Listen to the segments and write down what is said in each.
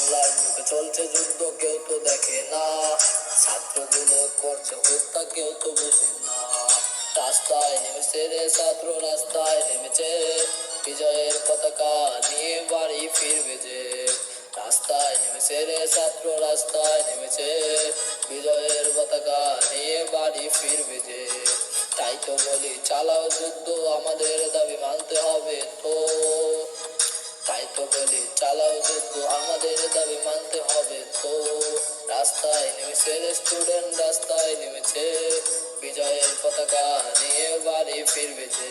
বাংলার বুকে চলছে যুদ্ধ, কেউ তো দেখে না। ছাত্রগুলো করছে হত্যা, কেউ তো বুঝে না। রাস্তায় নেমেছে রে ছাত্র, রাস্তায় নেমেছে, বিজয়ের পতাকা নিয়ে বাড়ি ফিরবে যে। রাস্তায় নেমেছে রে ছাত্র, রাস্তায় নেমেছে, বিজয়ের পতাকা নিয়ে বাড়ি ফিরবে যে। তাই তো বলি চালাও যুদ্ধ, আমাদের দাবি মানতে হবে তো। তাই তো বলি চালাও যুদ্ধ, আমাদের দাবি মানতে হবে তো। রাস্তায় নেমেছে স্টুডেন্ট, রাস্তায় নেমেছে, বিজয়ের পতাকা নিয়ে বাড়ি ফিরবে যে।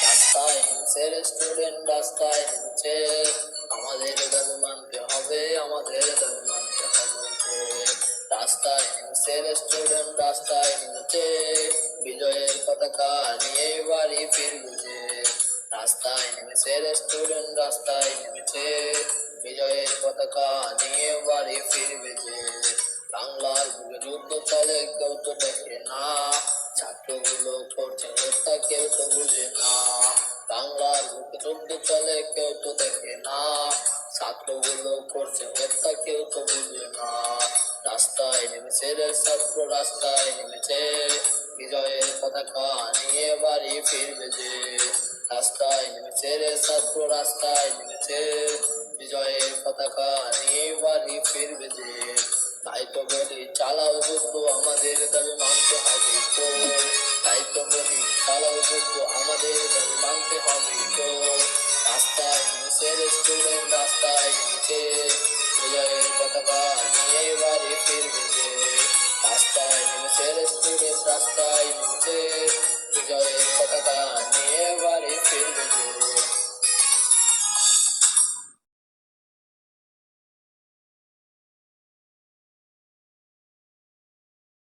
রাস্তায় নেমেছে স্টুডেন্ট, রাস্তায় নেমেছে, আমাদের দাবি মানতে হবে, আমাদের দাবি মানতে হবে যে। রাস্তায় নেমেছে স্টুডেন্ট, রাস্তায় নেমেছে, বিজয়ের পতাকা নিয়ে বাড়ি ফিরবে যে। রাস্তায় নেমেছে স্টুডেন্ট, রাস্তায় নেমেছে, বিজয়ের পতাকা নিয়ে বাড়ি ফিরবে যে। বাংলার বুকে যুদ্ধ চলে, কেউ তো দেখে না। ছাত্রগুলো করছে হত্যা, কেউ তো বুঝে না। বাংলার বুকে যুদ্ধ চলে, কেউ তো দেখে না। ছাত্রগুলো করছে হত্যা, কেউ তো বুঝে না। রাস্তায় নেমেছে রে ছাত্র, রাস্তায় নেমেছে, বিজয়ের পতাকা নিয়ে বাড়ি ফিরবে যে। রাস্তায় নেমেছে রে ছাত্র, রাস্তায় নেমেছে, বিজয়ের পতাকা নিয়ে বাড়ি ফিরবে যে। তাই তো বলি চালাও যুদ্ধ, আমাদের দাবি মানতে হবে তো। তাই তো বলি চালাও যুদ্ধ, আমাদের দাবি মানতে হবে তো। রাস্তায় নেমেছে স্টুডেন্ট, রাস্তায় নেমেছে, বিজয়ের পতাকা নিয়ে বাড়ি ফিরবে যে। রাস্তায় নেমেছে স্টুডেন্ট, রাস্তায় নেমেছে, বিজয়ের পতাকা নিয়ে বাড়ি ফিরবে যে।